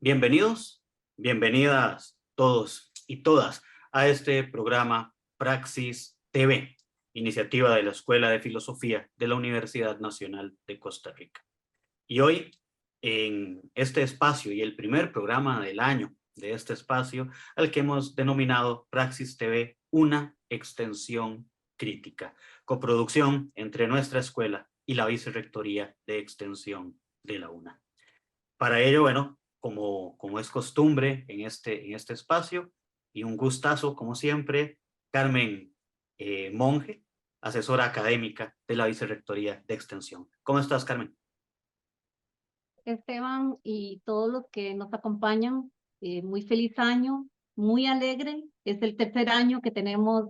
Bienvenidos, bienvenidas todos y todas a este programa Praxis TV, iniciativa de la Escuela de Filosofía de la Universidad Nacional de Costa Rica. Y hoy, en este espacio y el primer programa del año de este espacio, al que hemos denominado Praxis TV, una extensión crítica, coproducción entre nuestra escuela y la Vicerrectoría de Extensión de la UNA. Para ello, bueno, como es costumbre en este espacio, y un gustazo, como siempre, Carmen Monge, asesora académica de la Vicerrectoría de Extensión. ¿Cómo estás, Carmen? Esteban y todos los que nos acompañan, muy feliz año, muy alegre. Es el tercer año que tenemos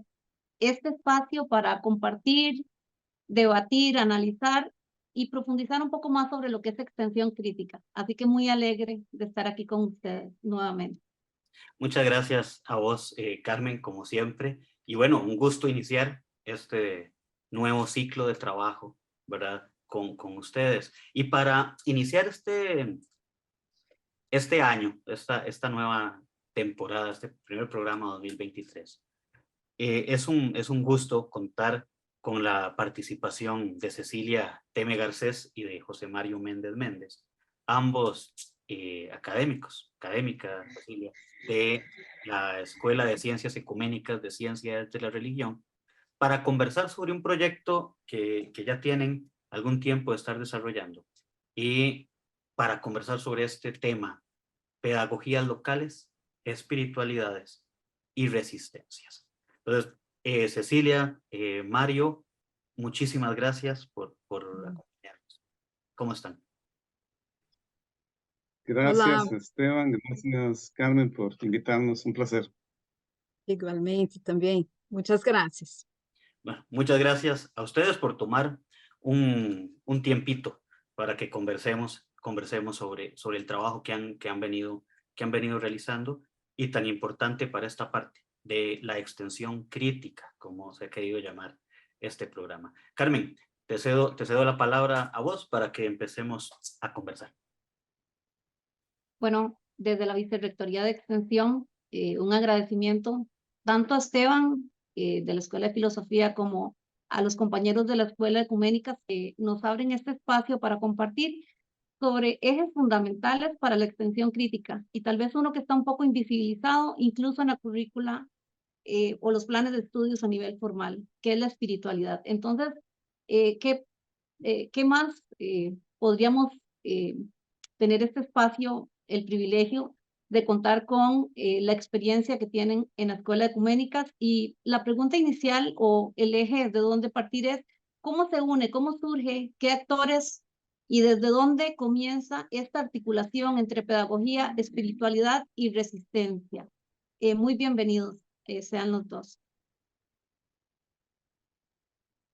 este espacio para compartir, debatir, analizar y profundizar un poco más sobre lo que es extensión crítica. Así que muy alegre de estar aquí con ustedes nuevamente. Muchas gracias a vos, Carmen, como siempre. Y bueno, un gusto iniciar este nuevo ciclo de trabajo, ¿verdad? Con ustedes. Y para iniciar este año, esta nueva temporada, este primer programa 2023, es un gusto contar con la participación de Cecilia Teme Garcés y de José Mario Méndez Méndez, ambos académica, Cecilia, de la Escuela de Ciencias Ecuménicas de Ciencias de la Religión, para conversar sobre un proyecto que ya tienen algún tiempo de estar desarrollando y para conversar sobre este tema: pedagogías locales, espiritualidades y resistencias. Entonces, Cecilia, Mario, muchísimas gracias por acompañarnos. ¿Cómo están? Hola, Gracias, Esteban. Gracias, Carmen, por invitarnos. Un placer. igualmente también. Muchas gracias. Bueno, muchas gracias a ustedes por tomar un tiempito para que conversemos sobre el trabajo que han venido realizando, y tan importante para esta parte de la extensión crítica, como se ha querido llamar este programa. Carmen, te cedo la palabra a vos para que empecemos a conversar. Bueno, desde la Vicerrectoría de Extensión, un agradecimiento tanto a Esteban de la Escuela de Filosofía como a los compañeros de la Escuela Ecuménica que nos abren este espacio para compartir sobre ejes fundamentales para la extensión crítica y tal vez uno que está un poco invisibilizado incluso en la currícula o los planes de estudios a nivel formal, que es la espiritualidad. Entonces, eh, ¿qué, ¿qué más podríamos tener este espacio, el privilegio de contar con la experiencia que tienen en la Escuela de Ecuménicas? Y la pregunta inicial o el eje de dónde partir es, ¿cómo se une, cómo surge, qué actores y desde dónde comienza esta articulación entre pedagogía, espiritualidad y resistencia? Muy bienvenidos sean los dos.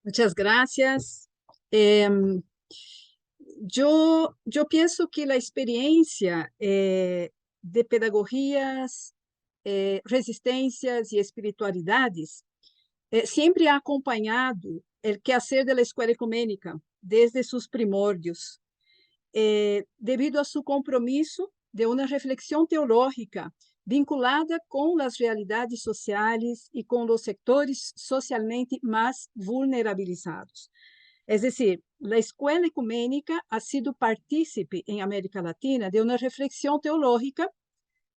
Muchas gracias. Em, yo pienso que la experiencia de pedagogías, resistencias y espiritualidades siempre ha acompañado el quehacer de la escuela ecuménica desde sus primordios, debido a su compromiso de una reflexión teológica vinculada con las realidades sociales y con los sectores socialmente más vulnerabilizados. Es decir, la escuela ecuménica ha sido partícipe en América Latina de una reflexión teológica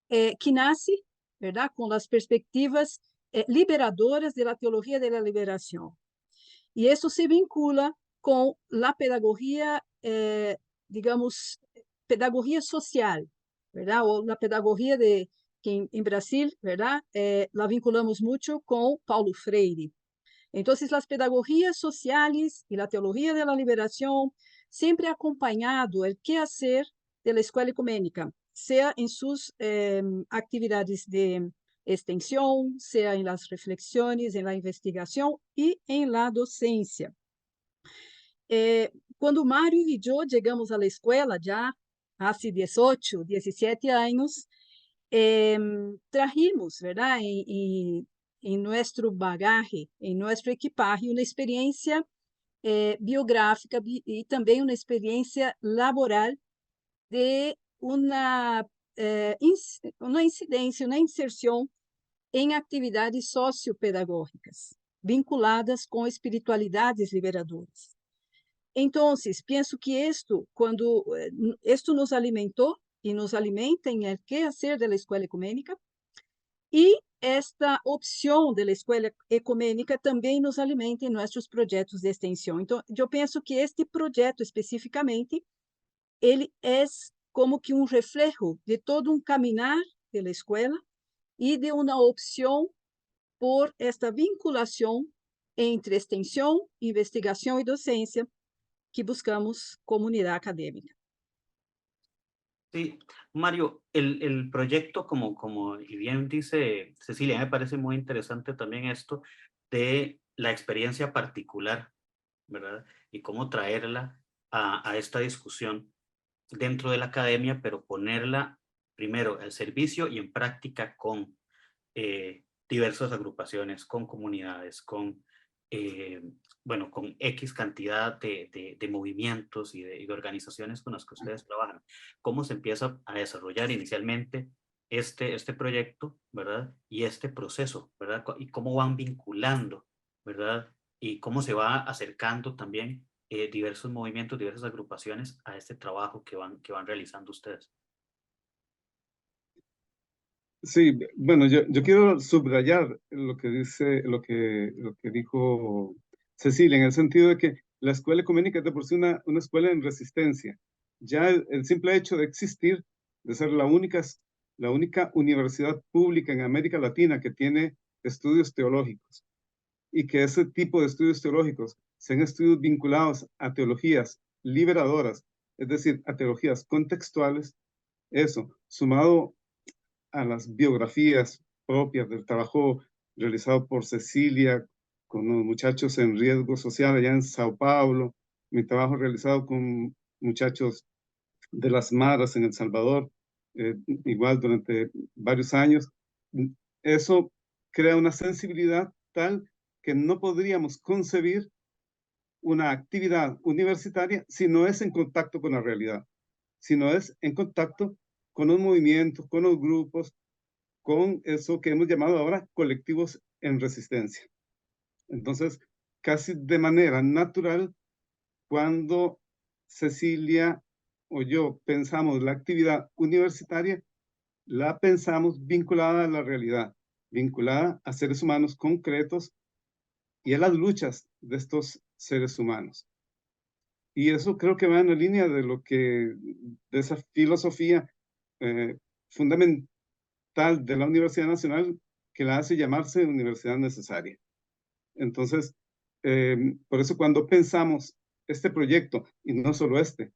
que nace, ¿verdad?, con las perspectivas liberadoras de la teología de la liberación. Y eso se vincula con la pedagogía, digamos, pedagogía social, ¿verdad? O la pedagogía de que en Brasil, ¿verdad? La vinculamos mucho con Paulo Freire. Entonces, las pedagogías sociales y la teología de la liberación siempre ha acompañado el quehacer de la escuela ecuménica, sea en sus actividades de extensión, sea en las reflexiones, en la investigación y en la docencia. Quando Mário e eu chegamos à escola, já há 18, 17 anos, trajimos, ¿verdad?, em nosso bagaje, em nosso equipaje, uma experiência biográfica e também uma experiência laboral de uma uma incidência, uma inserção em atividades sociopedagógicas, vinculadas com espiritualidades liberadoras. Então, penso que isto nos alimentou e nos alimenta em el quehacer da escola ecumênica, e esta opção da escola ecumênica também nos alimenta em nossos projetos de extensão. Então, eu penso que este projeto especificamente, ele é como que reflejo de todo caminhar da escola e de uma opção por esta vinculação entre extensão, investigação e docência que buscamos comunidad académica. Sí, Mario, el proyecto, como y bien dice Cecilia, me parece muy interesante también esto de la experiencia particular, ¿verdad? Y cómo traerla a esta discusión dentro de la academia, pero ponerla primero al servicio y en práctica con diversas agrupaciones, con comunidades, con bueno, con X cantidad de movimientos y de organizaciones con las que ustedes trabajan. ¿Cómo se empieza a desarrollar inicialmente este proyecto, ¿verdad? Y este proceso, ¿verdad? Y cómo van vinculando, ¿verdad? Y cómo se va acercando también diversos movimientos, diversas agrupaciones a este trabajo que van realizando ustedes. Sí, bueno, yo quiero subrayar lo que dijo Cecilia, en el sentido de que la escuela ecuménica es de por sí una escuela en resistencia. Ya el simple hecho de existir, de ser la única universidad pública en América Latina que tiene estudios teológicos, y que ese tipo de estudios teológicos sean estudios vinculados a teologías liberadoras, es decir, a teologías contextuales, eso, sumado a las biografías propias del trabajo realizado por Cecilia con los muchachos en riesgo social allá en Sao Paulo, mi trabajo realizado con muchachos de las Maras en El Salvador, igual durante varios años. Eso crea una sensibilidad tal que no podríamos concebir una actividad universitaria si no es en contacto con la realidad, si no es en contacto con los movimientos, con los grupos, con eso que hemos llamado ahora colectivos en resistencia. Entonces, casi de manera natural, cuando Cecilia o yo pensamos la actividad universitaria, la pensamos vinculada a la realidad, vinculada a seres humanos concretos y a las luchas de estos seres humanos. Y eso creo que va en la línea de esa filosofía fundamental de la Universidad Nacional que la hace llamarse universidad necesaria. Entonces, por eso cuando pensamos este proyecto, y no solo estoy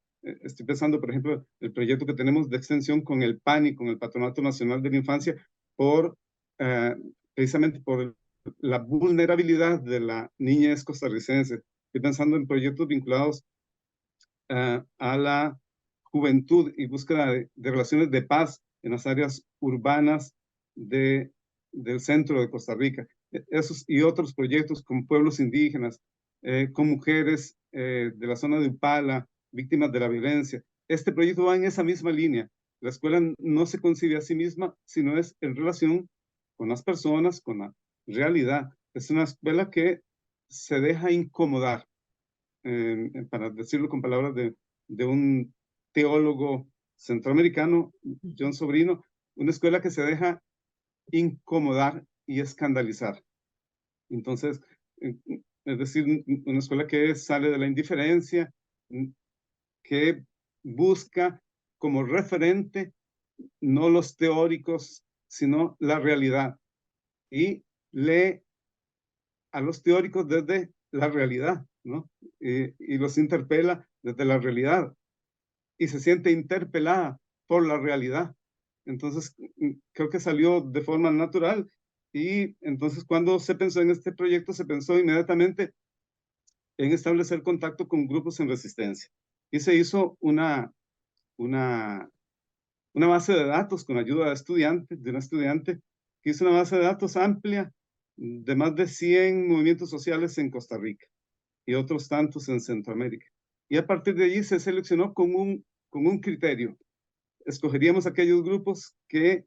pensando, por ejemplo, el proyecto que tenemos de extensión con el PANI, con el Patronato Nacional de la Infancia, precisamente por la vulnerabilidad de la niñez costarricense. Estoy pensando en proyectos vinculados a la juventud y búsqueda de relaciones de paz en las áreas urbanas del centro de Costa Rica. Esos y otros proyectos con pueblos indígenas, con mujeres de la zona de Upala, víctimas de la violencia. Este proyecto va en esa misma línea. La escuela no se concibe a sí misma, sino es en relación con las personas, con la realidad. Es una escuela que se deja incomodar, para decirlo con palabras de un teólogo centroamericano, John Sobrino, una escuela que se deja incomodar y escandalizar. Entonces, es decir, una escuela que sale de la indiferencia, que busca como referente no los teóricos, sino la realidad, y lee a los teóricos desde la realidad, ¿no? Y los interpela desde la realidad, y se siente interpelada por la realidad. Entonces, creo que salió de forma natural, y entonces cuando se pensó en este proyecto, se pensó inmediatamente en establecer contacto con grupos en resistencia. Y se hizo una base de datos con ayuda de una estudiante, que hizo una base de datos amplia de más de 100 movimientos sociales en Costa Rica y otros tantos en Centroamérica. Y a partir de allí se seleccionó con un criterio. escogeríamos aquellos grupos que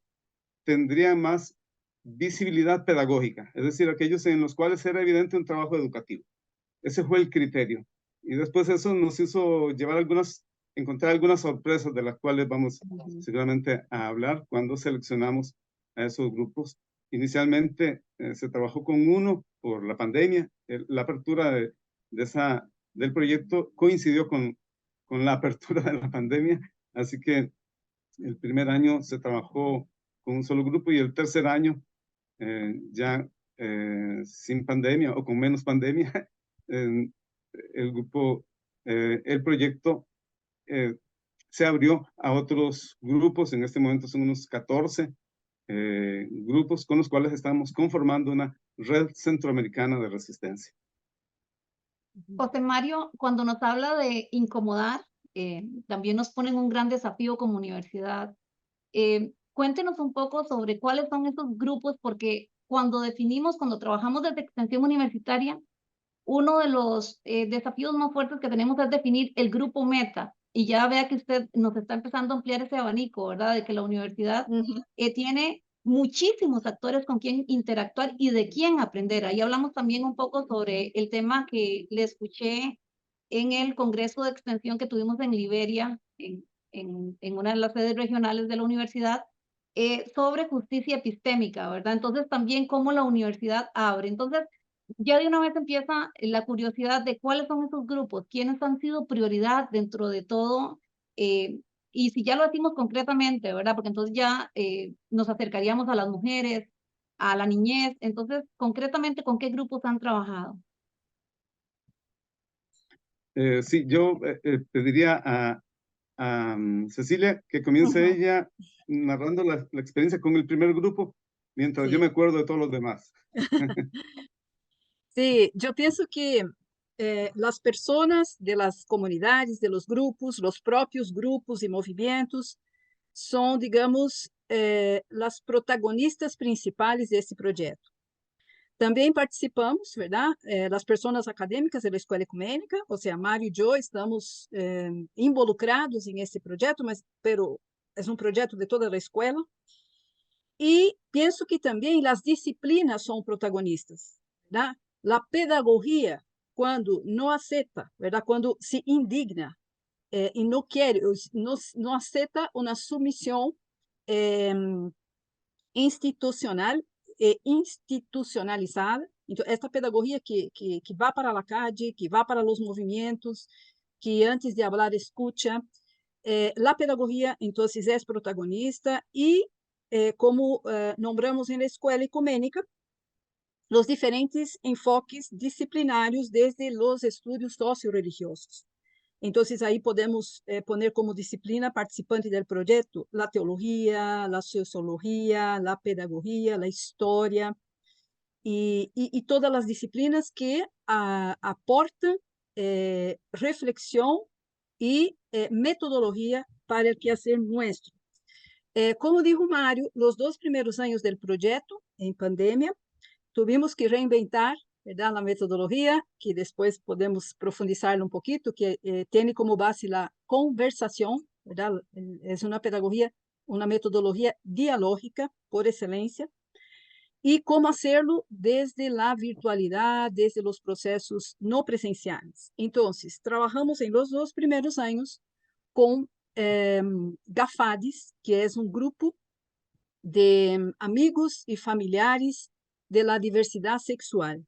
tendrían más visibilidad pedagógica, es decir, aquellos en los cuales era evidente un trabajo educativo. Ese fue el criterio. Y después eso nos hizo encontrar algunas sorpresas de las cuales vamos seguramente a hablar cuando seleccionamos a esos grupos. Inicialmente se trabajó con uno por la pandemia. La apertura del proyecto coincidió con la apertura de la pandemia, así que el primer año se trabajó con un solo grupo y el tercer año ya sin pandemia o con menos pandemia, el proyecto se abrió a otros grupos. En este momento son unos 14 grupos con los cuales estamos conformando una red centroamericana de resistencia. José Mario, cuando nos habla de incomodar, también nos ponen un gran desafío como universidad. Cuéntenos un poco sobre cuáles son esos grupos, porque cuando trabajamos desde extensión universitaria, uno de los desafíos más fuertes que tenemos es definir el grupo meta. Y ya vea que usted nos está empezando a ampliar ese abanico, ¿verdad? De que la universidad tiene muchísimos actores con quien interactuar y de quién aprender. Ahí hablamos también un poco sobre el tema que le escuché en el Congreso de Extensión que tuvimos en Liberia, en una de las sedes regionales de la universidad, sobre justicia epistémica, ¿verdad? Entonces también cómo la universidad abre. Entonces, ya de una vez empieza la curiosidad de cuáles son esos grupos, quiénes han sido prioridad dentro de todo, y si ya lo decimos concretamente, ¿verdad? Porque entonces ya nos acercaríamos a las mujeres, a la niñez. Entonces, concretamente, ¿con qué grupos han trabajado? Sí, yo pediría a Cecilia que comience ella narrando la experiencia con el primer grupo, mientras yo me acuerdo de todos los demás. Sí, yo pienso que las personas de las comunidades, de los grupos, los propios grupos y movimientos son, digamos, las protagonistas principales de este proyecto. Também participamos, ¿verdad? Las personas acadêmicas da Escola Ecumênica, ou seja, Mário e eu estamos involucrados em este projeto, mas é um projeto de toda a escola. E penso que também as disciplinas são protagonistas, ¿verdad? A pedagogia, quando não aceita, ¿verdad? Quando se indigna e não quer, não aceita uma submissão institucional e institucionalizada. Então, esta pedagogia que vai para a calle, que vai para os movimentos, que antes de falar escuta, a pedagogia, então, é protagonista e, como nombramos na escola ecumênica, os diferentes enfoques disciplinários desde os estudos socio-religiosos. Então, aí podemos poner como disciplina participante do projeto a teologia, a sociologia, a pedagogia, a história e todas as disciplinas que aportam reflexão e metodologia para o quehacer nosso. Como dijo Mário, os 2 primeiros anos do projeto, em pandemia, tuvimos que reinventar, ¿verdad? La metodología, que después podemos profundizar un poquito, que tiene como base la conversación, ¿verdad? Es una pedagogía, una metodología dialógica por excelencia, y cómo hacerlo desde la virtualidad, desde los procesos no presenciales. Entonces, trabajamos en los 2 primeros años con GAFADES, que es un grupo de amigos y familiares de la diversidad sexual.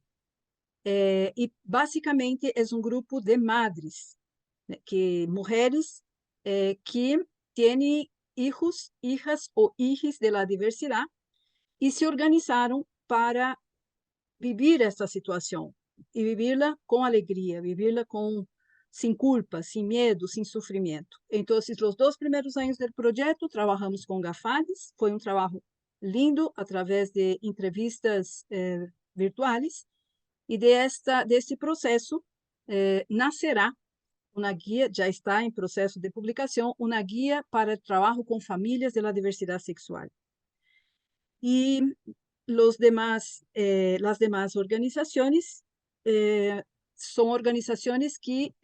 E basicamente é um grupo de madres, né, mulheres que têm hijos, hijas ou hijos de la diversidade e se organizaram para viver esta situação e vivê-la com alegria, vivê-la sem culpa, sem medo, sem sofrimento. Então, os 2 primeiros anos do projeto, trabalhamos com GAFADES, foi um trabalho lindo, através de entrevistas virtuais, e deste processo nascerá uma guia, já está em processo de publicação, uma guia para o trabalho com famílias da diversidade sexual. E as demais organizações são organizações que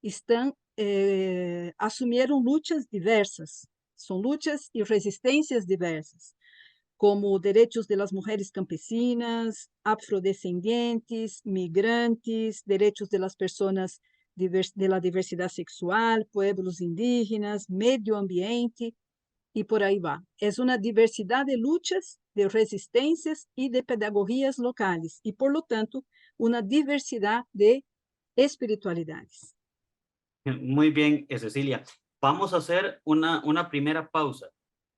estão asumieron luchas diversas, son luchas y resistencias diversas, como derechos de las mujeres campesinas, afrodescendientes, migrantes, derechos de las personas de la diversidad sexual, pueblos indígenas, medio ambiente, y por ahí va. Es una diversidad de luchas, de resistencias y de pedagogías locales, y por lo tanto, una diversidad de espiritualidades. Muy bien, Cecilia. Vamos a hacer una primera pausa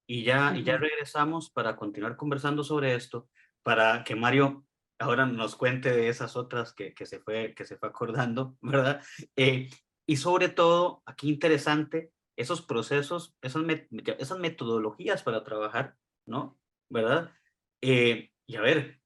y ya regresamos para continuar conversando sobre esto, para que Mario ahora nos cuente de esas otras que se fue acordando, ¿verdad? Y sobre todo, aquí interesante, esos procesos, esas metodologías para trabajar, ¿no? ¿Verdad? Y a ver,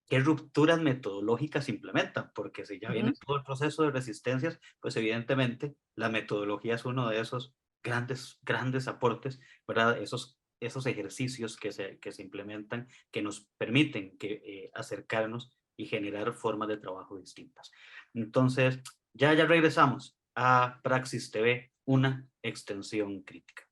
¿qué rupturas metodológicas implementan? Porque si ya viene todo el proceso de resistencias, pues evidentemente la metodología es uno de esos grandes aportes, ¿verdad? Esos ejercicios que se implementan, que nos permiten acercarnos y generar formas de trabajo distintas. Entonces, ya regresamos a Praxis TV, una extensión crítica.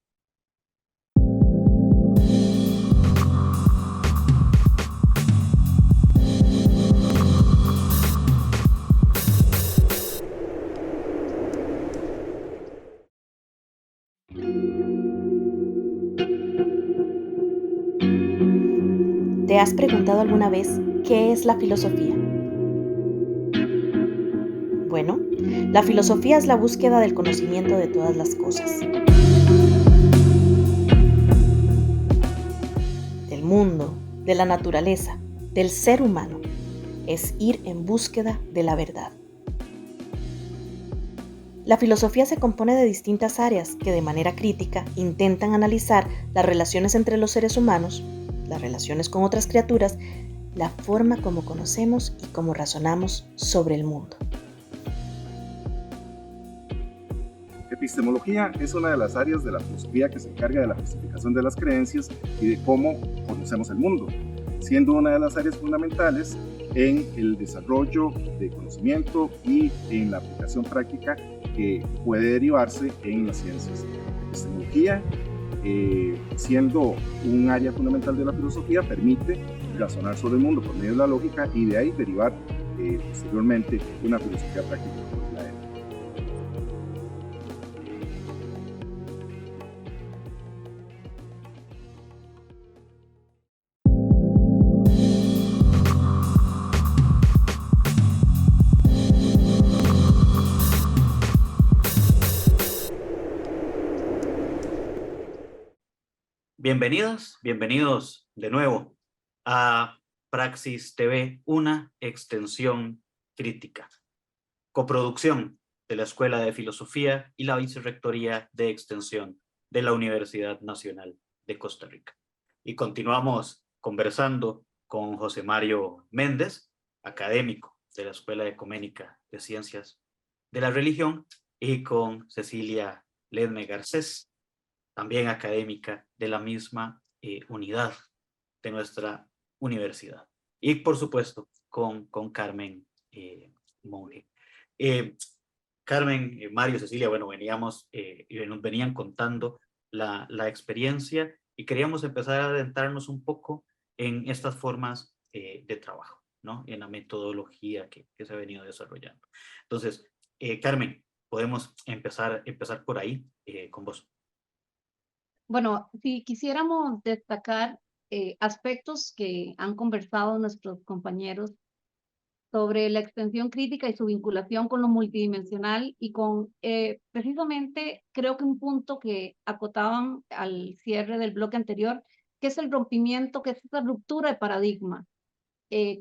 ¿Te has preguntado alguna vez qué es la filosofía? Bueno, la filosofía es la búsqueda del conocimiento de todas las cosas. Del mundo, de la naturaleza, del ser humano. Es ir en búsqueda de la verdad. La filosofía se compone de distintas áreas que de manera crítica intentan analizar las relaciones entre los seres humanos, las relaciones con otras criaturas, la forma como conocemos y cómo razonamos sobre el mundo. Epistemología es una de las áreas de la filosofía que se encarga de la justificación de las creencias y de cómo conocemos el mundo, siendo una de las áreas fundamentales en el desarrollo de conocimiento y en la aplicación práctica que puede derivarse en las ciencias. Epistemología, siendo un área fundamental de la filosofía, permite razonar sobre el mundo por medio de la lógica y de ahí derivar posteriormente una filosofía práctica como la ética. Bienvenidas, bienvenidos de nuevo a Praxis TV, una extensión crítica. Coproducción de la Escuela de Filosofía y la Vicerrectoría de Extensión de la Universidad Nacional de Costa Rica. Y continuamos conversando con José Mario Méndez, académico de la Escuela Ecuménica de Ciencias de la Religión, y con Cecilia Ledme Garcés, también académica de la misma unidad de nuestra universidad. Y por supuesto con Carmen Monge. Carmen, Mario, Cecilia, bueno, veníamos y nos venían contando la experiencia y queríamos empezar a adentrarnos un poco en estas formas de trabajo, ¿no? En la metodología que se ha venido desarrollando. Entonces, Carmen, podemos empezar por ahí con vos. Bueno, si quisiéramos destacar aspectos que han conversado nuestros compañeros sobre la extensión crítica y su vinculación con lo multidimensional y con precisamente creo que un punto que acotaban al cierre del bloque anterior, que es el rompimiento, que es esa ruptura de paradigma.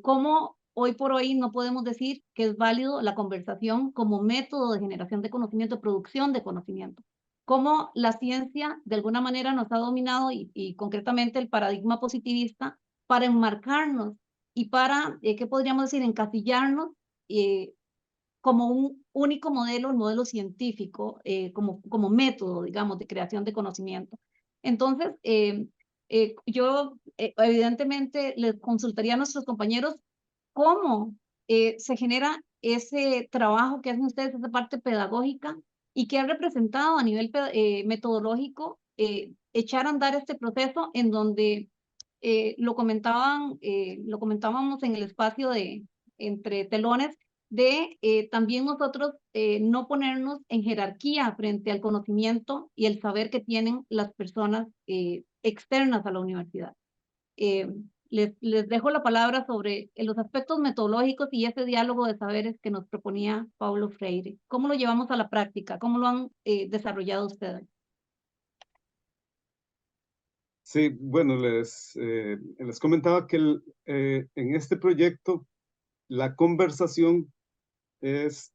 Cómo hoy por hoy no podemos decir que es válido la conversación como método de generación de conocimiento, producción de conocimiento. Cómo la ciencia de alguna manera nos ha dominado y concretamente el paradigma positivista para enmarcarnos y para, ¿qué podríamos decir?, encasillarnos como un único modelo, el modelo científico, como método, digamos, de creación de conocimiento. Entonces, yo evidentemente les consultaría a nuestros compañeros cómo se genera ese trabajo que hacen ustedes, esa parte pedagógica, y que ha representado a nivel metodológico echar a andar este proceso en donde lo comentábamos en el espacio de entre telones, de también nosotros no ponernos en jerarquía frente al conocimiento y el saber que tienen las personas externas a la universidad. Les dejo la palabra sobre los aspectos metodológicos y ese diálogo de saberes que nos proponía Paulo Freire. ¿Cómo lo llevamos a la práctica? ¿Cómo lo han desarrollado ustedes? Sí, bueno, les comentaba que en este proyecto la conversación es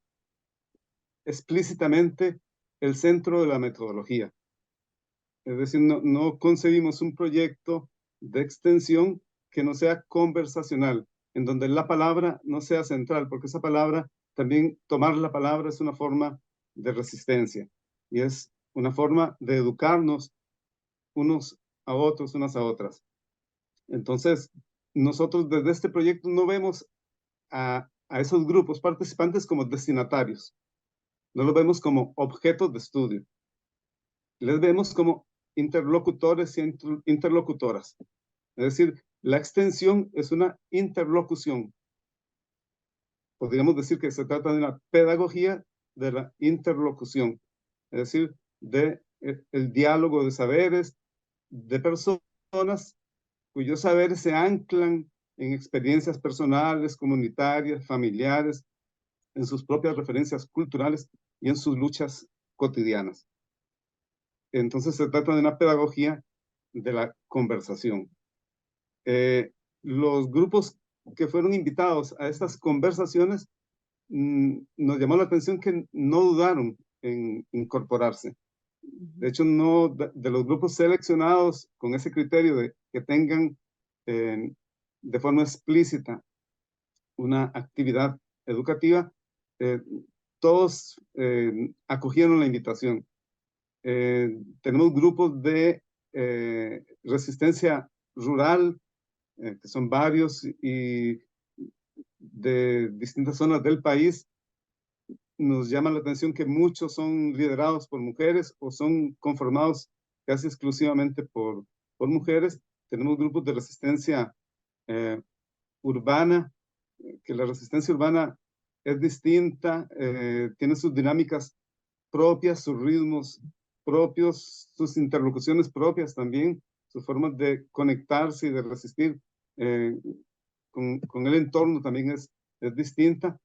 explícitamente el centro de la metodología. Es decir, no concebimos un proyecto de extensión que no sea conversacional, en donde la palabra no sea central, porque esa palabra, también tomar la palabra es una forma de resistencia y es una forma de educarnos unos a otros, unas a otras. Entonces, nosotros desde este proyecto no vemos a esos grupos participantes como destinatarios, no los vemos como objetos de estudio, les vemos como interlocutores y interlocutoras. Es decir, la extensión es una interlocución. Podríamos decir que se trata de una pedagogía de la interlocución, es decir, de el diálogo de saberes, de personas cuyos saberes se anclan en experiencias personales, comunitarias, familiares, en sus propias referencias culturales y en sus luchas cotidianas. Entonces se trata de una pedagogía de la conversación. Los grupos que fueron invitados a estas conversaciones nos llamó la atención que no dudaron en incorporarse. De hecho, no de los grupos seleccionados con ese criterio de que tengan de forma explícita una actividad educativa, todos acogieron la invitación. Tenemos grupos de resistencia rural, que son varios y de distintas zonas del país. Nos llama la atención que muchos son liderados por mujeres o son conformados casi exclusivamente por mujeres. Tenemos grupos de resistencia urbana, que la resistencia urbana es distinta, tiene sus dinámicas propias, sus ritmos propios, sus interlocuciones propias también, sus formas de conectarse y de resistir con el entorno también es distinta.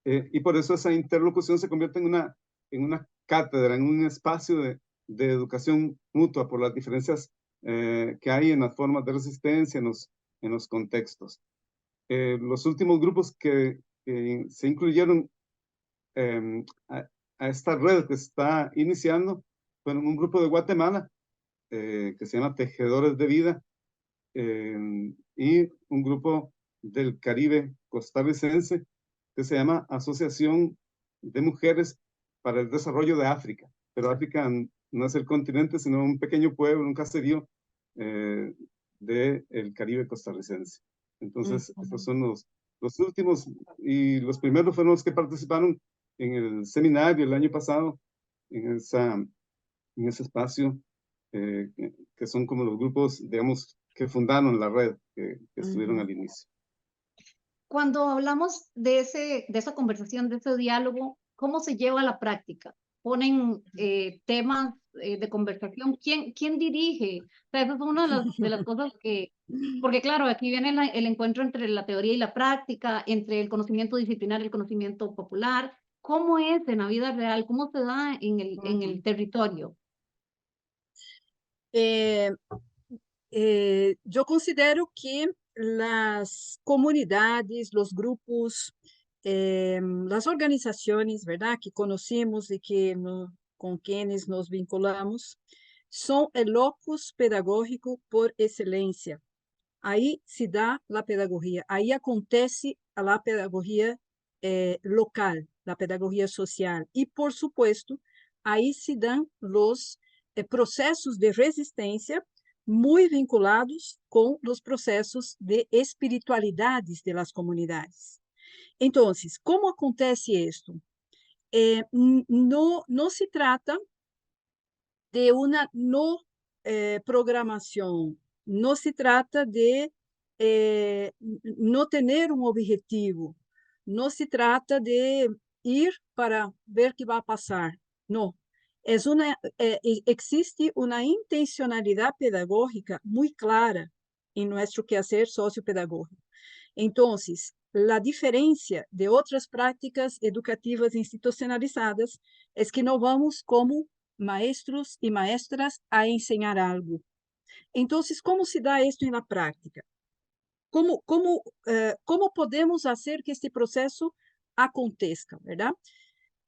Y por eso esa interlocución se convierte en una cátedra, en un espacio de educación mutua por las diferencias que hay en las formas de resistencia, en los contextos. Los últimos grupos que se incluyeron a esta red que se está iniciando fueron un grupo de Guatemala que se llama Tejedores de Vida y un grupo del Caribe costarricense que se llama Asociación de Mujeres para el Desarrollo de África. Pero África no es el continente, sino un pequeño pueblo, un caserío del Caribe costarricense. Entonces, estos son los últimos, y los primeros fueron los que participaron en el seminario el año pasado, en ese espacio, que son como los grupos, digamos, que fundaron la red, que estuvieron al inicio. Cuando hablamos de esa conversación, de ese diálogo, ¿cómo se lleva a la práctica? ¿Ponen temas de conversación? ¿Quién dirige? O sea, esa es una de las cosas que... Porque claro, aquí viene el encuentro entre la teoría y la práctica, entre el conocimiento disciplinar y el conocimiento popular. ¿Cómo es en la vida real? ¿Cómo se da en el territorio? Yo considero que las comunidades, los grupos, las organizaciones, ¿verdad?, que conocemos y con quienes nos vinculamos, son el locus pedagógico por excelencia. Ahí se da la pedagogía, ahí acontece la pedagogía local, la pedagogía social. Y, por supuesto, ahí se dan los procesos de resistencia muy vinculados con los procesos de espiritualidades de las comunidades. Entonces, ¿cómo acontece esto? no se trata de una no programación, no se trata de no tener un objetivo, no se trata de ir para ver qué va a pasar, no. Existe una intencionalidad pedagógica muy clara en nuestro quehacer sociopedagógico. Entonces, la diferencia de otras prácticas educativas institucionalizadas es que no vamos como maestros y maestras a enseñar algo. Entonces, ¿cómo se da esto en la práctica? ¿Cómo podemos hacer que este proceso acontezca, verdad?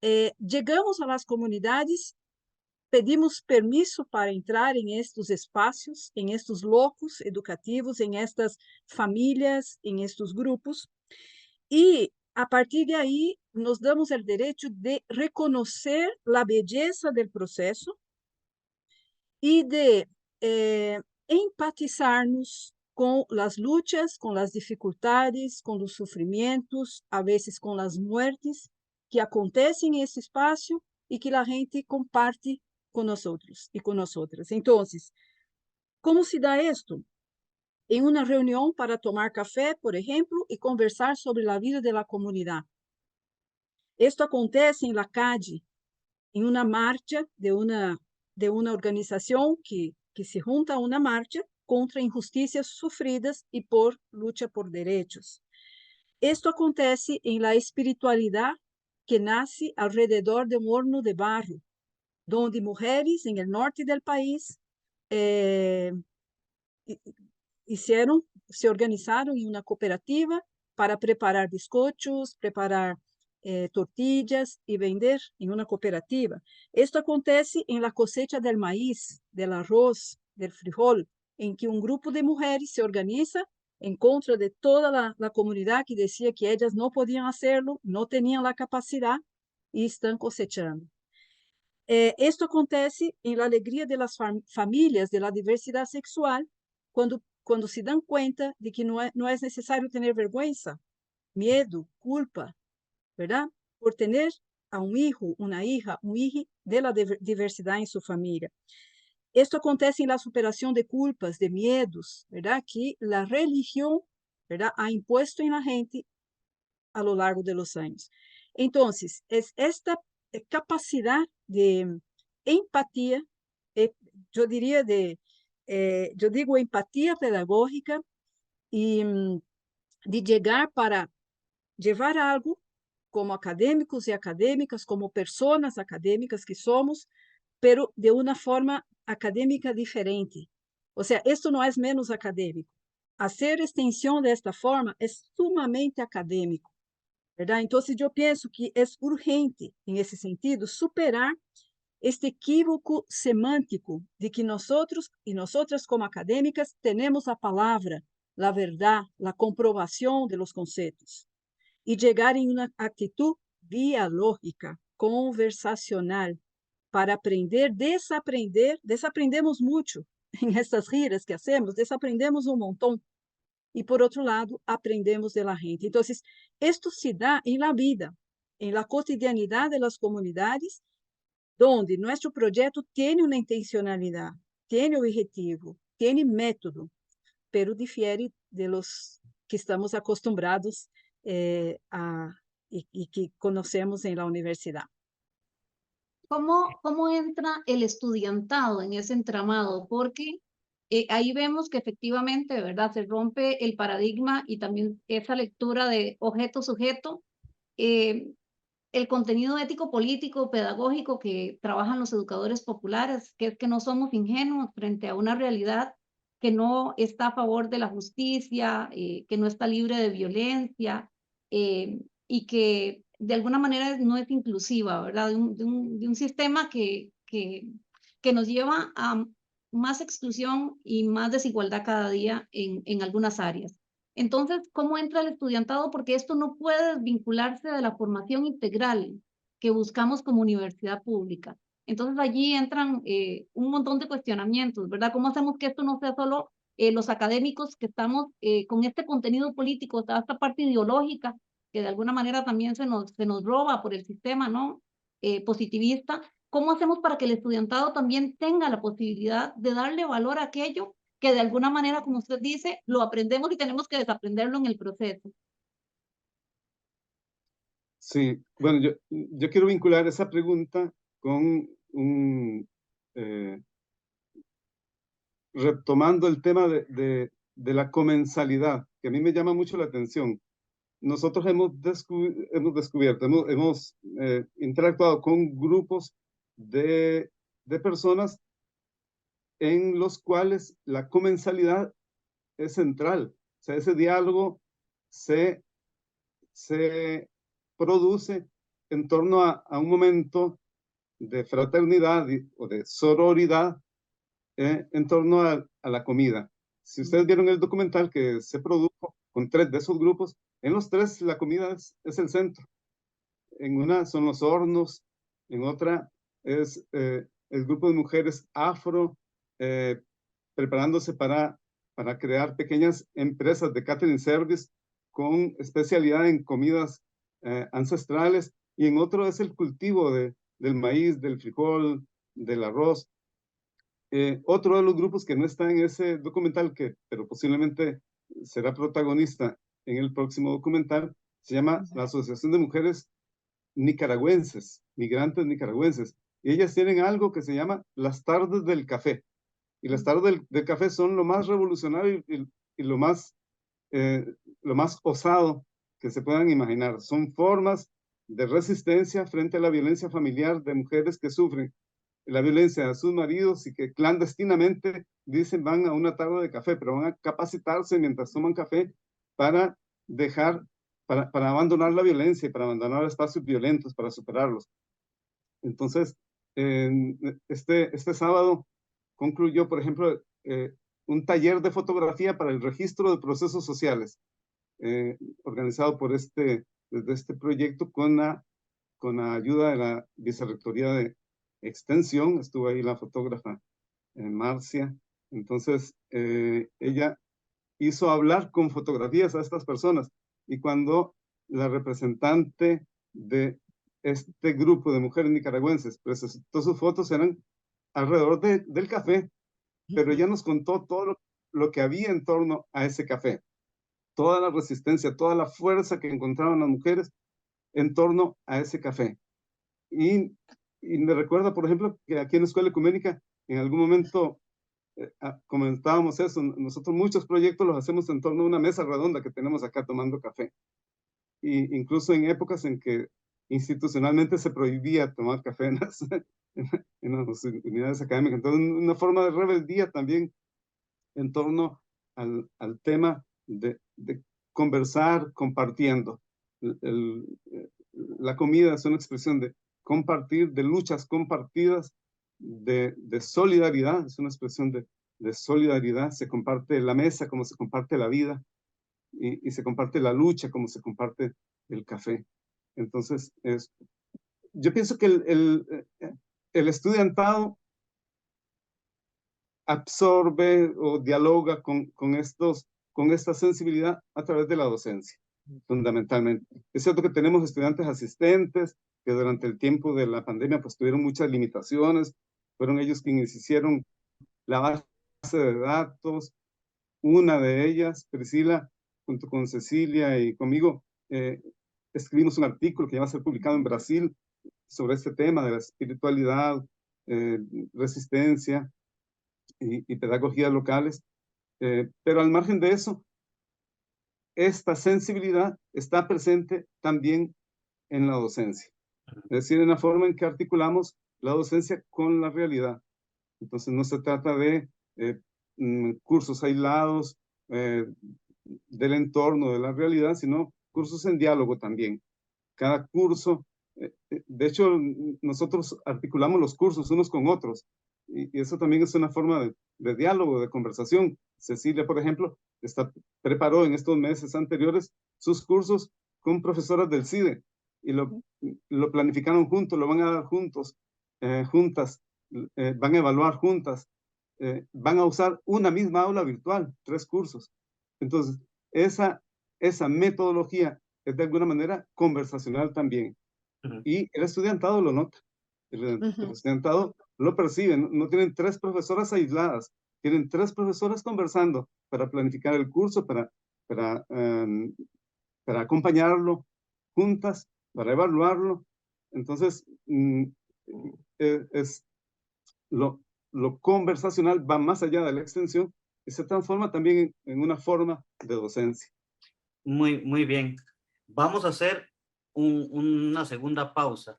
Llegamos a las comunidades, pedimos permiso para entrar en estos espacios, en estos locos educativos, en estas familias, en estos grupos, y a partir de ahí nos damos el derecho de reconocer la belleza del proceso y de empatizarnos con las luchas, con las dificultades, con los sufrimientos, a veces con las muertes que acontecen en ese espacio y que la gente comparte con nosotros y con nosotras. Entonces, ¿cómo se da esto? En una reunión para tomar café, por ejemplo, y conversar sobre la vida de la comunidad. Esto acontece en la calle, en una marcha de una organización que se junta a una marcha contra injusticias sufridas y por lucha por derechos. Esto acontece en la espiritualidad que nace alrededor de un horno de barro, donde mujeres en el norte del país se organizaron en una cooperativa para preparar bizcochos, preparar tortillas y vender en una cooperativa. Esto acontece en la cosecha del maíz, del arroz, del frijol, en que un grupo de mujeres se organiza en contra de toda la comunidad que decía que ellas no podían hacerlo, no tenían la capacidad y están cosechando. Esto acontece en la alegría de las familias de la diversidad sexual, cuando se dan cuenta de que no es necesario tener vergüenza, miedo, culpa, ¿verdad? Por tener a un hijo, una hija, un hijo de la diversidad en su familia. Esto acontece en la superación de culpas, de miedos, ¿verdad? Que la religión, ¿verdad?, ha impuesto en la gente a lo largo de los años. Entonces, es esta capacidad de empatía, yo diría yo digo empatía pedagógica y de llegar para llevar algo como académicos y académicas, como personas académicas que somos, pero de una forma académica diferente. O sea, esto no es menos académico. Hacer extensión de esta forma es sumamente académico, ¿verdad? Entonces, yo pienso que es urgente, en ese sentido, superar este equívoco semántico de que nosotros y nosotras como académicas tenemos la palabra, la verdad, la comprobación de los conceptos y llegar en una actitud dialógica, conversacional, para aprender, desaprender. Desaprendemos mucho en estas giras que hacemos, desaprendemos un montón. Y por otro lado, aprendemos de la gente. Entonces, esto se da en la vida, en la cotidianidad de las comunidades, donde nuestro proyecto tiene una intencionalidad, tiene objetivo, tiene método, pero difiere de los que estamos acostumbrados y que conocemos en la universidad. ¿Cómo entra el estudiantado en ese entramado? Porque ahí vemos que efectivamente, ¿verdad?, se rompe el paradigma y también esa lectura de objeto-sujeto, el contenido ético, político, pedagógico que trabajan los educadores populares, que es que no somos ingenuos frente a una realidad que no está a favor de la justicia, que no está libre de violencia y que de alguna manera no es inclusiva, ¿verdad? De un sistema que nos lleva a más exclusión y más desigualdad cada día en algunas áreas. Entonces, ¿cómo entra el estudiantado? Porque esto no puede desvincularse de la formación integral que buscamos como universidad pública. Entonces, allí entran un montón de cuestionamientos, ¿verdad? ¿Cómo hacemos que esto no sea solo los académicos que estamos con este contenido político, esta parte ideológica, que de alguna manera también se nos roba por el sistema, ¿no? positivista, ¿cómo hacemos para que el estudiantado también tenga la posibilidad de darle valor a aquello que de alguna manera, como usted dice, lo aprendemos y tenemos que desaprenderlo en el proceso? Sí, bueno, yo quiero vincular esa pregunta con retomando el tema de la comensalidad, que a mí me llama mucho la atención. Nosotros hemos descubierto, hemos interactuado con grupos de personas en los cuales la comensalidad es central. O sea, ese diálogo se produce en torno a un momento de fraternidad o de sororidad en torno a la comida. Si ustedes vieron el documental que se produjo con 3 de esos grupos, en los 3 la comida es el centro. En una son los hornos, en otra es el grupo de mujeres afro preparándose para crear pequeñas empresas de catering service con especialidad en comidas ancestrales, y en otro es el cultivo del maíz, del frijol, del arroz. Otro de los grupos que no está en ese documental, pero posiblemente será protagonista en el próximo documental, se llama la Asociación de Mujeres Nicaragüenses, Migrantes Nicaragüenses. Y ellas tienen algo que se llama las tardes del café. Y las tardes del café son lo más revolucionario y lo más osado que se puedan imaginar. Son formas de resistencia frente a la violencia familiar de mujeres que sufren la violencia de sus maridos y que clandestinamente dicen van a una tarde de café, pero van a capacitarse mientras toman café para para abandonar la violencia y para abandonar espacios violentos, para superarlos. Entonces, este sábado concluyó, por ejemplo, un taller de fotografía para el registro de procesos sociales, organizado por desde este proyecto con la ayuda de la Vicerrectoría de Extensión. Estuvo ahí la fotógrafa Marcia. Entonces, ella hizo hablar con fotografías a estas personas, y cuando la representante de este grupo de mujeres nicaragüenses presentó sus fotos, eran alrededor del café, pero ella nos contó todo lo que había en torno a ese café, toda la resistencia, toda la fuerza que encontraban las mujeres en torno a ese café. Y me recuerda, por ejemplo, que aquí en la Escuela Ecuménica, en algún momento comentábamos eso. Nosotros muchos proyectos los hacemos en torno a una mesa redonda que tenemos acá tomando café. Y incluso en épocas en que institucionalmente se prohibía tomar café en las unidades académicas. Entonces, una forma de rebeldía también en torno al tema de conversar compartiendo. La comida es una expresión de compartir, de luchas compartidas, de solidaridad, es una expresión de solidaridad. Se comparte la mesa como se comparte la vida, y se comparte la lucha como se comparte el café. Entonces, yo pienso que el estudiantado absorbe o dialoga con esta sensibilidad a través de la docencia, fundamentalmente. Es cierto que tenemos estudiantes asistentes que durante el tiempo de la pandemia pues tuvieron muchas limitaciones, fueron ellos quienes hicieron la base de datos. Una de ellas, Priscila, junto con Cecilia y conmigo, escribimos un artículo que ya va a ser publicado en Brasil sobre este tema de la espiritualidad, resistencia y pedagogías locales. Pero al margen de eso, esta sensibilidad está presente también en la docencia. Es decir, en la forma en que articulamos la docencia con la realidad. Entonces, no se trata de cursos aislados del entorno, de la realidad, sino cursos en diálogo también. Cada curso, de hecho, nosotros articulamos los cursos unos con otros, y eso también es una forma de diálogo, de conversación. Cecilia, por ejemplo, preparó en estos meses anteriores sus cursos con profesoras del CIDE, y lo planificaron juntos, lo van a dar juntos, juntas, van a evaluar juntas, van a usar una misma aula virtual, 3 cursos. Entonces, esa metodología es de alguna manera conversacional también. y el estudiantado lo nota. El estudiantado lo percibe, no tienen 3 profesoras aisladas, tienen 3 profesoras conversando para planificar el curso, para, para acompañarlo juntas, para evaluarlo. Entonces, lo conversacional va más allá de la extensión y se transforma también en una forma de docencia. Muy bien. Vamos a hacer una segunda pausa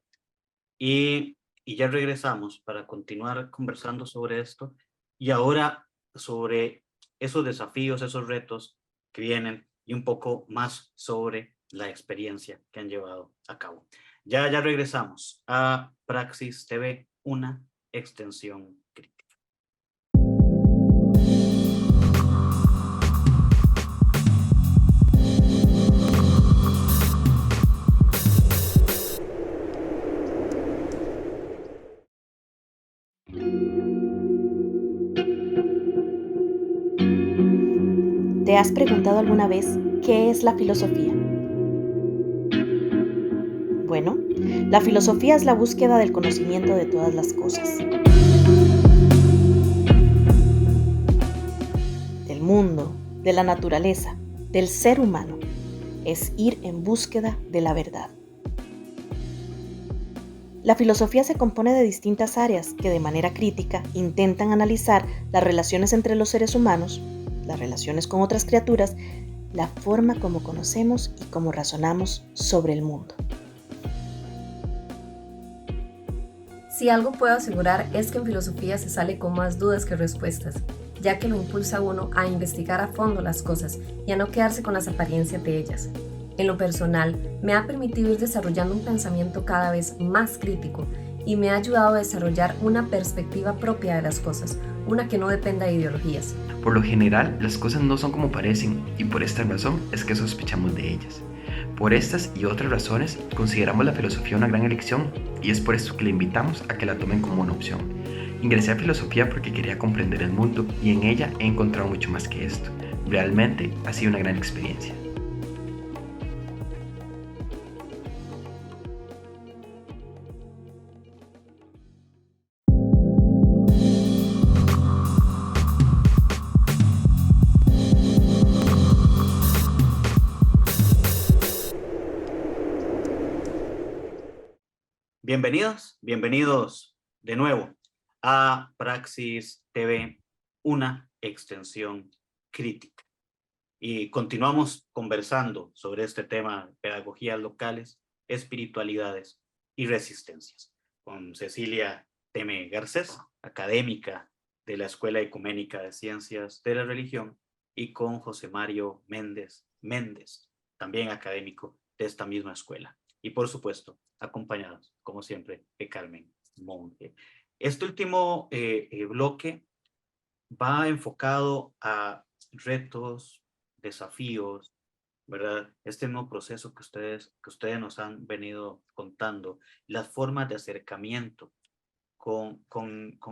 y ya regresamos para continuar conversando sobre esto y ahora sobre esos desafíos, esos retos que vienen y un poco más sobre la experiencia que han llevado a cabo. Ya regresamos a Praxis TV, una extensión crítica. ¿Te has preguntado alguna vez qué es la filosofía? Bueno, la filosofía es la búsqueda del conocimiento de todas las cosas. Del mundo, de la naturaleza, del ser humano. Es ir en búsqueda de la verdad. La filosofía se compone de distintas áreas que de manera crítica intentan analizar las relaciones entre los seres humanos, las relaciones con otras criaturas, la forma como conocemos y cómo razonamos sobre el mundo. Si algo puedo asegurar es que en filosofía se sale con más dudas que respuestas, ya que lo impulsa a uno a investigar a fondo las cosas y a no quedarse con las apariencias de ellas. En lo personal, me ha permitido ir desarrollando un pensamiento cada vez más crítico y me ha ayudado a desarrollar una perspectiva propia de las cosas, una que no dependa de ideologías. Por lo general, las cosas no son como parecen y por esta razón es que sospechamos de ellas. Por estas y otras razones, consideramos la filosofía una gran elección y es por esto que le invitamos a que la tomen como una opción. Ingresé a filosofía porque quería comprender el mundo y en ella he encontrado mucho más que esto. Realmente ha sido una gran experiencia. Bienvenidos de nuevo a Praxis TV, una extensión crítica. Y continuamos conversando sobre este tema de pedagogías locales, espiritualidades y resistencias, con Cecilia Teme Garcés, académica de la Escuela Ecuménica de Ciencias de la Religión, y con José Mario Méndez, también académico de esta misma escuela. Y por supuesto, acompañados, como siempre, de Carmen Monge. Este último bloque va enfocado a retos, desafíos, ¿verdad? Este nuevo proceso que ustedes nos han venido contando, las formas de acercamiento con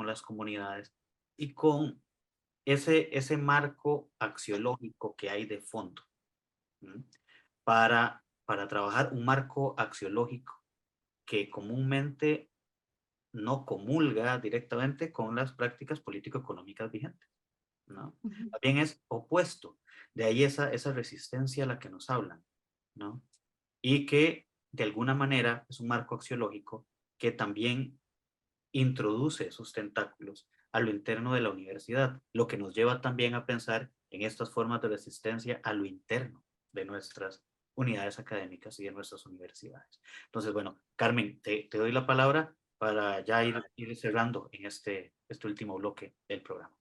las comunidades y con ese marco axiológico que hay de fondo, ¿sí? Para trabajar un marco axiológico que comúnmente no comulga directamente con las prácticas político-económicas vigentes, ¿no? También es opuesto, de ahí esa resistencia a la que nos hablan, ¿no? Y que de alguna manera es un marco axiológico que también introduce sus tentáculos a lo interno de la universidad, lo que nos lleva también a pensar en estas formas de resistencia a lo interno de nuestras unidades académicas y de nuestras universidades. Entonces, bueno, Carmen, te doy la palabra para ya ir cerrando en este último bloque del programa.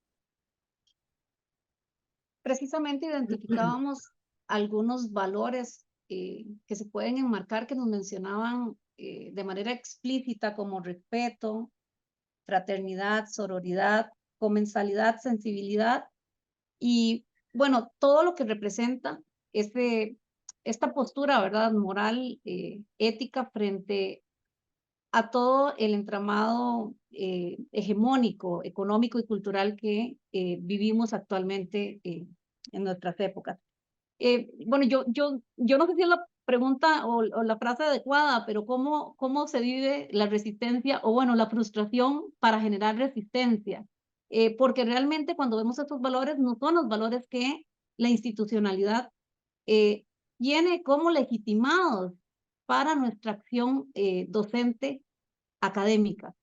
Precisamente identificábamos algunos valores que se pueden enmarcar, que nos mencionaban de manera explícita, como respeto, fraternidad, sororidad, comensalidad, sensibilidad y, bueno, todo lo que representa esta postura, ¿verdad?, moral, ética frente a todo el entramado hegemónico, económico y cultural que vivimos actualmente en nuestras épocas. Bueno, yo no sé si es la pregunta o la frase adecuada, pero ¿cómo se vive la resistencia o bueno, la frustración para generar resistencia? Porque realmente cuando vemos estos valores no son los valores que la institucionalidad tiene como legitimados para nuestra acción docente académica.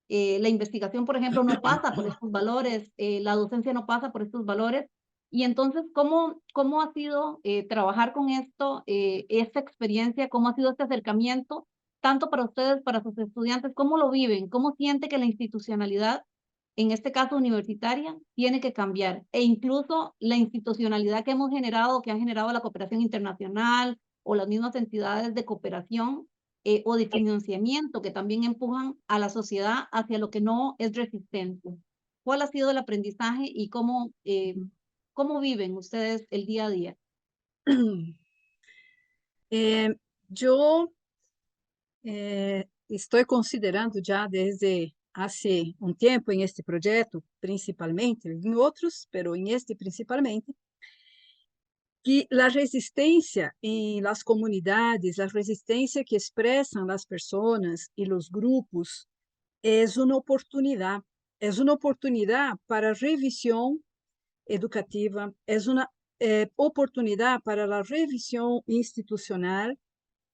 La investigación, por ejemplo, no pasa por estos valores, la docencia no pasa por estos valores. Y entonces, ¿cómo ha sido trabajar con esto, esta experiencia, cómo ha sido este acercamiento, tanto para ustedes, para sus estudiantes, cómo lo viven, cómo siente que la institucionalidad, en este caso universitaria, tiene que cambiar? E incluso la institucionalidad que hemos generado, que ha generado la cooperación internacional o las mismas entidades de cooperación, o de financiamiento que también empujan a la sociedad hacia lo que no es resistente. ¿Cuál ha sido el aprendizaje y cómo viven ustedes el día a día? Yo estoy considerando ya desde hace un tiempo en este proyecto, principalmente, en otros, pero en este principalmente, que la resistencia en las comunidades, la resistencia que expresan las personas y los grupos, es una oportunidad para revisión educativa, es una oportunidad para la revisión institucional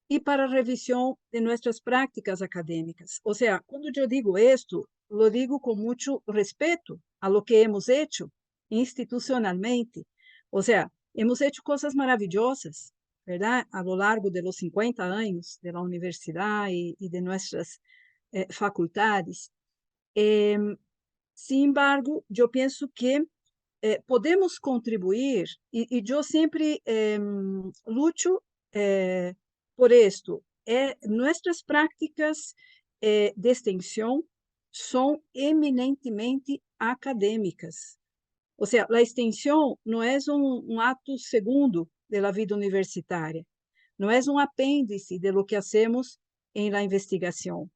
y para revisión de nuestras prácticas académicas. O sea, cuando yo digo esto, lo digo con mucho respeto a lo que hemos hecho institucionalmente. O sea, hemos hecho cosas maravillosas, ¿verdad? A lo largo de los 50 años de la universidad y de nuestras facultades. Sin embargo, yo pienso que podemos contribuir, y yo siempre lucho por esto. Nuestras prácticas de extensión son eminentemente académicas. O sea, la extensión no es un acto segundo de la vida universitaria, no es un apéndice de lo que hacemos en la investigación.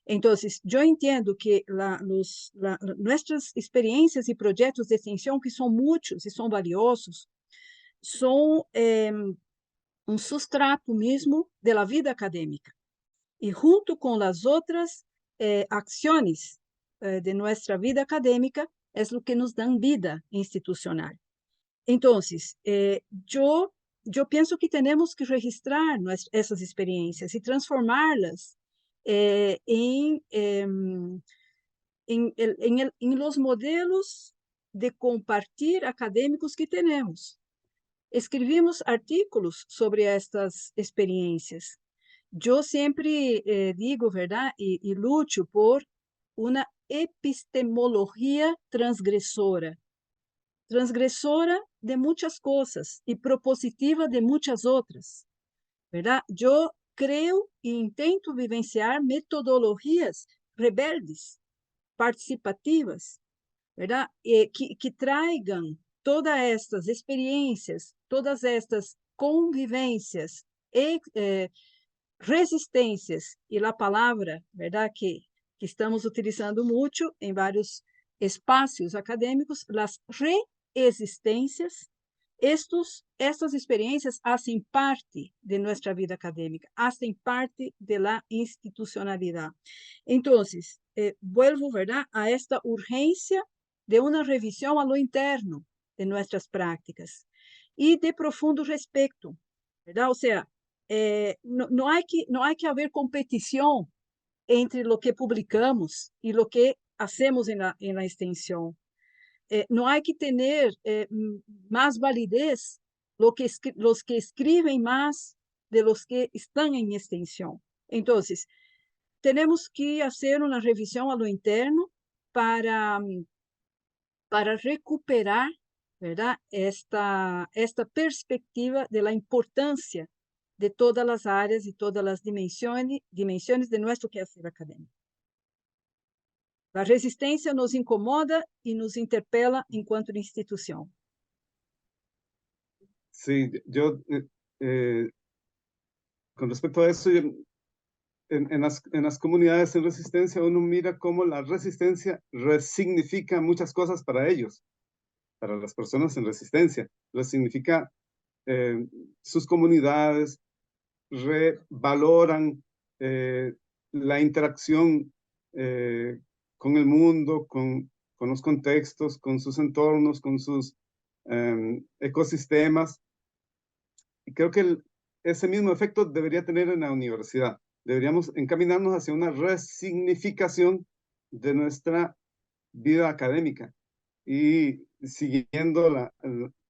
Entonces, yo entiendo que nuestras experiencias y proyectos de extensión, que son muchos y son valiosos, son un sustrato mismo de la vida académica. Y junto con las otras acciones de nuestra vida académica, es lo que nos dan vida institucional. Entonces, yo pienso que tenemos que registrar essas experiências e transformá-las em los modelos de compartir acadêmicos que temos. Escrevimos artículos sobre estas experiências. Eu sempre digo, verdade, e luto por uma epistemologia transgressora de muchas cosas y propositiva de muchas otras, ¿verdad? Yo creo e intento vivenciar metodologías rebeldes, participativas, ¿verdad? Que traigan todas estas experiencias, todas estas convivências e resistências, e a palavra, ¿verdad? Que estamos utilizando muito em vários espaços acadêmicos, as existências. Estas experiências hacen parte de nossa vida acadêmica, hacen parte de la institucionalidade. Então, vuelvo, ¿verdad?, a esta urgência de uma revisão a lo interno de nossas práticas e de profundo respeito, ¿verdad? Ou seja, não há que haver competição entre o que publicamos e o que hacemos na extensão. No hay que tener más validez los que escriben más de los que están en extensión. Entonces, tenemos que hacer una revisión a lo interno para recuperar, ¿verdad?, esta perspectiva de la importancia de todas las áreas y todas las dimensiones de nuestro quehacer académico. A resistência nos incomoda e nos interpela enquanto instituição. Sí, yo con respecto a eso, en las comunidades en resistencia uno mira cómo la resistencia resignifica muchas cosas para ellos, para las personas en resistencia. Resignifica sus comunidades, revaloran la interacción con el mundo, con los contextos, con sus entornos, con sus ecosistemas. Y creo que ese mismo efecto debería tener en la universidad. Deberíamos encaminarnos hacia una resignificación de nuestra vida académica. Y siguiendo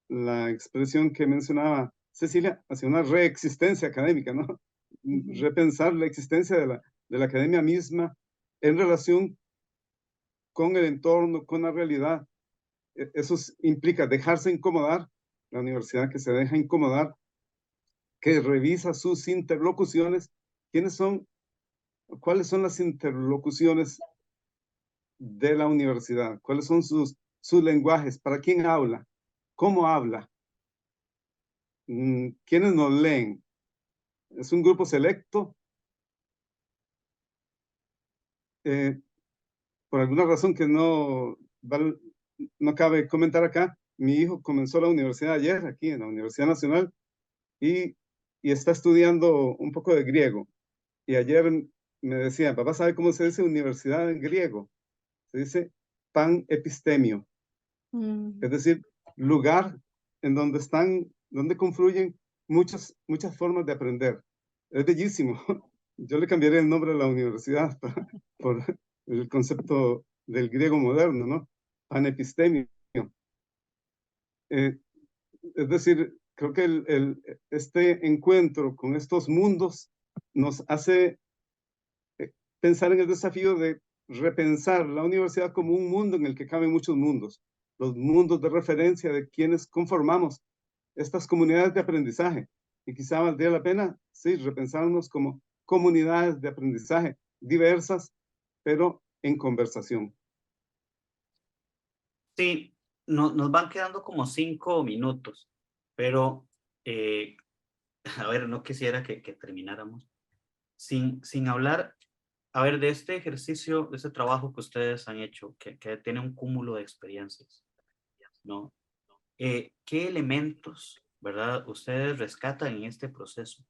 la expresión que mencionaba Cecilia, hacia una reexistencia académica, ¿no? Repensar la existencia de la academia misma en relación con el entorno, con la realidad. Eso implica dejarse incomodar, la universidad que se deja incomodar, que revisa sus interlocuciones. ¿Cuáles son las interlocuciones de la universidad? ¿Cuáles son sus lenguajes? ¿Para quién habla? ¿Cómo habla? ¿Quiénes nos leen? ¿Es un grupo selecto? Por alguna razón que no cabe comentar acá, mi hijo comenzó la universidad ayer, aquí en la Universidad Nacional, y está estudiando un poco de griego. Y ayer me decía, papá, ¿sabe cómo se dice universidad en griego? Se dice pan epistemio. Es decir, lugar en donde confluyen muchas formas de aprender. Es bellísimo. Yo le cambiaré el nombre a la universidad por el concepto del griego moderno, ¿no? Panepistemio. Es decir, creo que este encuentro con estos mundos nos hace pensar en el desafío de repensar la universidad como un mundo en el que caben muchos mundos, los mundos de referencia de quienes conformamos estas comunidades de aprendizaje. Y quizá valdría la pena, sí, repensarnos como comunidades de aprendizaje diversas, pero en conversación. Sí, nos van quedando como 5 minutos, pero a ver, no quisiera que termináramos sin hablar, a ver, de este ejercicio, de este trabajo que ustedes han hecho, que tiene un cúmulo de experiencias, ¿no? ¿Qué elementos, verdad, ustedes rescatan en este proceso,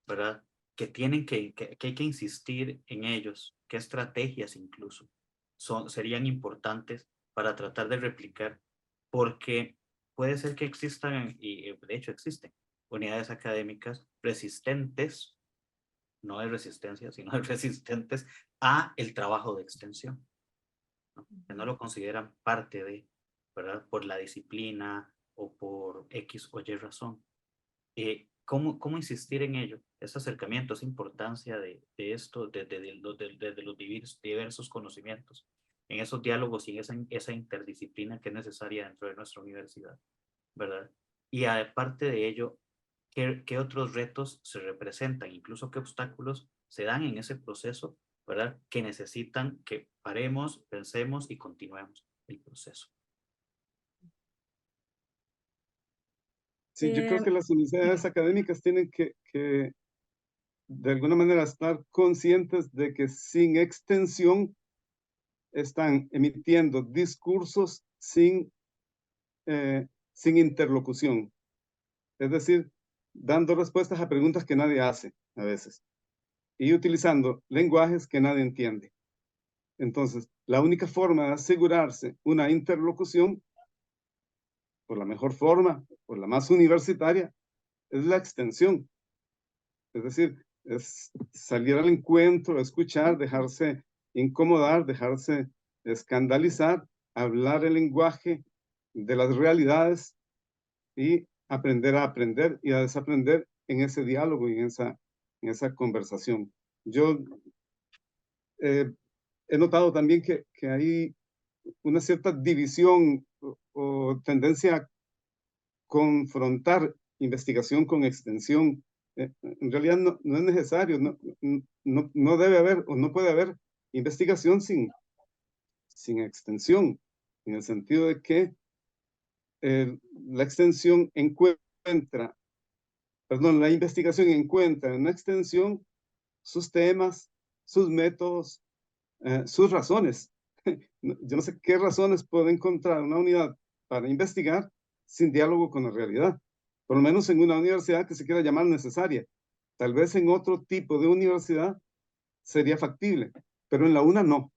verdad, que hay que insistir en ellos? ¿Qué estrategias incluso serían importantes para tratar de replicar? Porque puede ser que existan, y de hecho existen, unidades académicas resistentes, no de resistencia, sino de resistentes a el trabajo de extensión, ¿no? Que no lo consideran parte de, ¿verdad? Por la disciplina o por X o Y razón. ¿Cómo insistir en ello? Ese acercamiento, esa importancia de esto, desde los diversos conocimientos, en esos diálogos y en esa interdisciplina que es necesaria dentro de nuestra universidad, ¿verdad? Y aparte de ello, ¿qué otros retos se representan? Incluso qué obstáculos se dan en ese proceso, ¿verdad? Que necesitan que paremos, pensemos y continuemos el proceso. Sí, yo creo que las universidades académicas tienen que de alguna manera estar conscientes de que sin extensión están emitiendo discursos sin interlocución. Es decir, dando respuestas a preguntas que nadie hace a veces y utilizando lenguajes que nadie entiende. Entonces, la única forma de asegurarse una interlocución, por la mejor forma, por la más universitaria, es la extensión. Es decir, es salir al encuentro, escuchar, dejarse incomodar, dejarse escandalizar, hablar el lenguaje de las realidades y aprender a aprender y a desaprender en ese diálogo y en esa conversación. Yo he notado también que hay una cierta división o tendencia a confrontar investigación con extensión. En realidad no es necesario, no debe haber o no puede haber investigación sin extensión, en el sentido de que la investigación encuentra en la extensión sus temas, sus métodos, sus razones. Yo no sé qué razones puede encontrar una unidad para investigar sin diálogo con la realidad, por lo menos en una universidad que se quiera llamar necesaria. Tal vez en otro tipo de universidad sería factible, pero en la UNA no.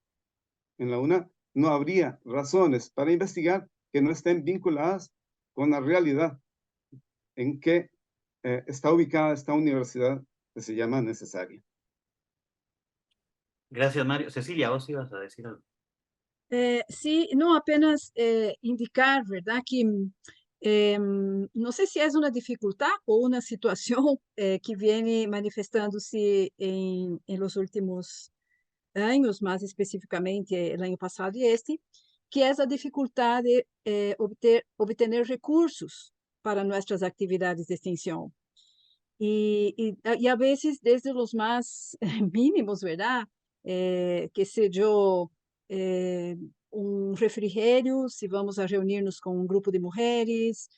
En la UNA no habría razones para investigar que no estén vinculadas con la realidad en que está ubicada esta universidad que se llama necesaria. Gracias, Mario. Cecilia, vos ibas a decir algo. Sí, no, apenas indicar, ¿verdad? Que no sé si es una dificultad o una situación que viene manifestándose en los últimos años, más especificamente el año pasado y este, que es la dificultad de obtener recursos para nuestras actividades de extensión. Y a veces desde los más mínimos, ¿verdad? Que sé yo, un refrigerio, si vamos a reunirnos con un grupo de mujeres,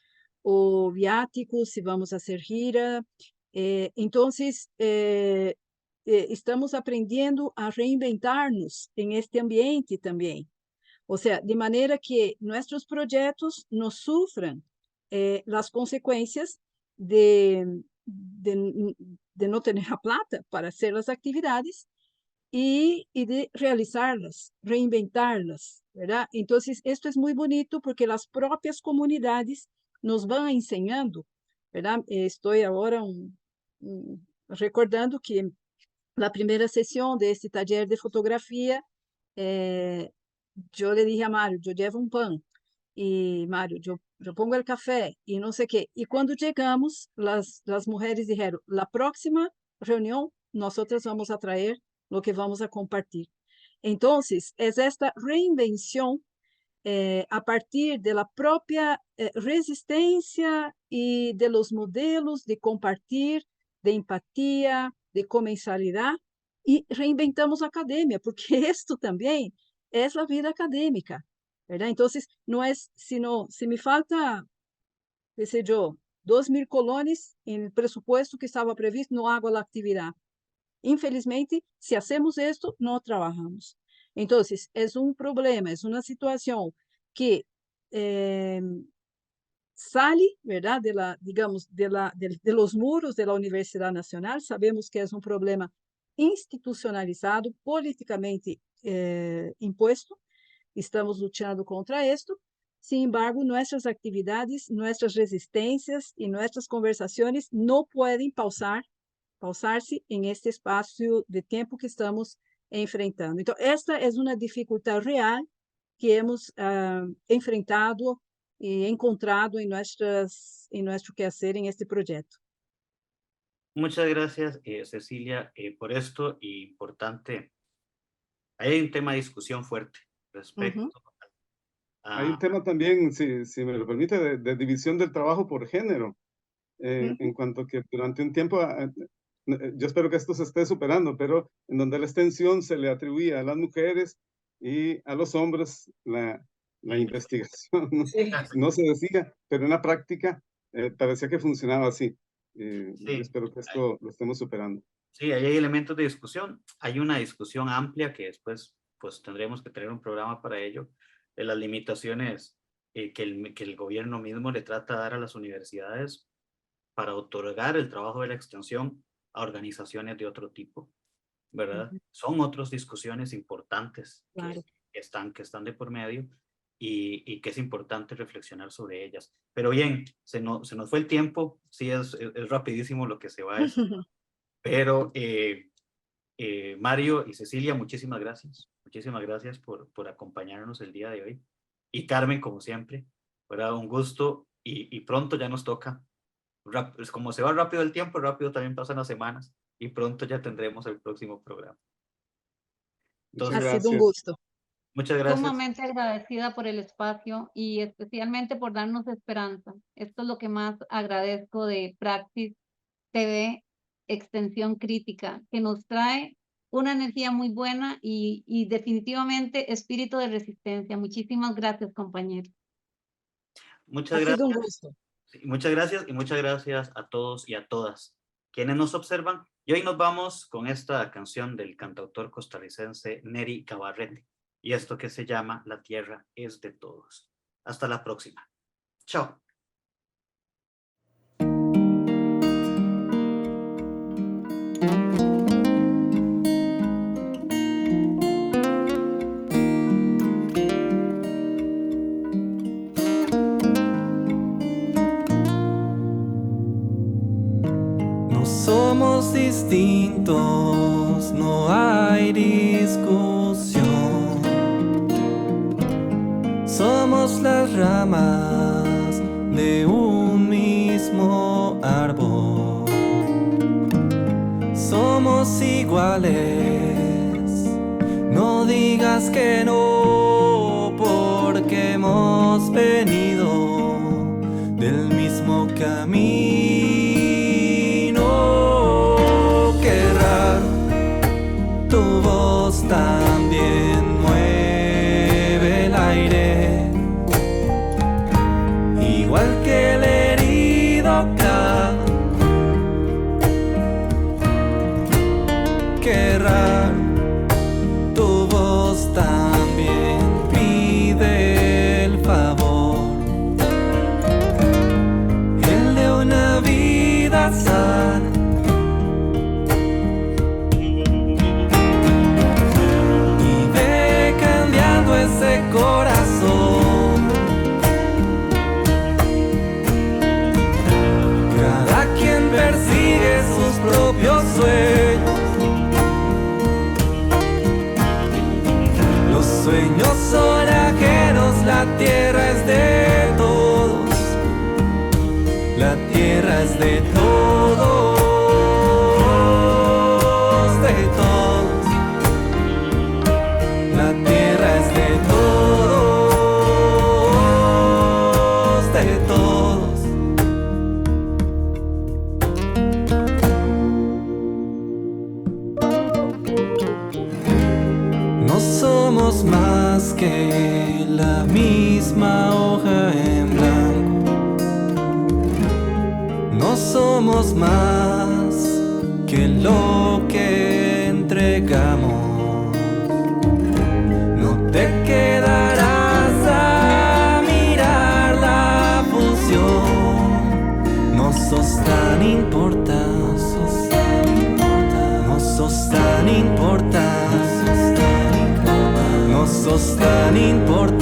o viáticos, si vamos a hacer gira. Entonces, estamos aprendiendo a reinventarnos en este ambiente también. O sea, de manera que nuestros proyectos no sufran las consecuencias de no tener a plata para hacer las actividades y de realizarlas, reinventarlas, ¿verdad? Entonces, esto es muy bonito porque las propias comunidades nos van enseñando, ¿verdad? Estoy ahora recordando que la primera sesión de este taller de fotografía, yo le dije a Mario, yo llevo un pan, y Mario, yo pongo el café, y no sé qué. Y cuando llegamos, las mujeres dijeron, la próxima reunión, nosotras vamos a traer lo que vamos a compartir. Entonces, es esta reinvención a partir de la propia resistencia y de los modelos de compartir, de empatía, de comensalidad, y reinventamos a academia, porque esto también es la vida académica, ¿verdad? Entonces, no es sino, si me falta, qué sé yo, 2.000 colones en el presupuesto que estaba previsto, no hago la actividad. Infelizmente, si hacemos esto, no trabajamos. Entonces, es un problema, es una situación que sale, ¿verdad? Digamos, de los muros de la Universidad Nacional. Sabemos que es un problema institucionalizado, políticamente impuesto. Estamos luchando contra esto. Sin embargo, nuestras actividades, nuestras resistencias y nuestras conversaciones no pueden pausarse en este espacio de tiempo que estamos enfrentando. Então, esta é uma dificuldade real que hemos enfrentado e encontrado em nuestro quehacer en este proyecto. Muchas gracias, Cecilia, por esto. Y importante, hay un tema de discusión fuerte respecto Hay un a... tema también, si me lo permite, de división del trabajo por género, en cuanto que durante un tiempo, yo espero que esto se esté superando, pero en donde la extensión se le atribuía a las mujeres y a los hombres la investigación, ¿no? Sí. No se decía, pero en la práctica parecía que funcionaba así. Yo Sí. espero que esto lo estemos superando. Sí, ahí hay elementos de discusión. Hay una discusión amplia que después pues tendremos que tener un programa para ello, de las limitaciones que el gobierno mismo le trata de dar a las universidades para otorgar el trabajo de la extensión a organizaciones de otro tipo, ¿verdad? Son otras discusiones importantes Claro. que están de por medio y que es importante reflexionar sobre ellas. Pero bien, se nos fue el tiempo, sí, es rapidísimo lo que se va a decir, pero Mario y Cecilia, muchísimas gracias. Muchísimas gracias por acompañarnos el día de hoy. Y Carmen, como siempre, fuera un gusto y pronto ya nos toca. Como se va rápido el tiempo, rápido también pasan las semanas y pronto ya tendremos el próximo programa. Muchas Entonces, Ha sido un gracias. gusto. muchas gracias. Sumamente agradecida por el espacio y especialmente por darnos esperanza. Esto es lo que más agradezco de Praxis TV Extensión Crítica, que nos trae una energía muy buena y definitivamente espíritu de resistencia. Muchísimas gracias, compañeros. Muchas Ha sido un gracias. gusto. Sí, muchas gracias y muchas gracias a todos y a todas quienes nos observan. Y hoy nos vamos con esta canción del cantautor costarricense Neri Cabarrete y esto que se llama La Tierra es de Todos. Hasta la próxima. Chao. No somos distintos, no hay discusión. Somos las ramas de un mismo árbol. Somos iguales, no digas que no, porque hemos venido del mismo camino. Qué raro, tu voz también mueve el aire, igual que el herido acá. Qué raro, tu voz también pide el favor, el de una vida sana. Y ve cambiando ese corazón. Cada quien persigue sus propios sueños. Los sueños son ajenos, la tierra es de todos. La tierra es de todos, de todos. La tierra es de todos, de todos. No somos más que la misma hoja en blanco. No somos más que lo que entregamos. No te quedarás a mirar la función. No sos tan importante. No sos tan importante. No sos tan importante.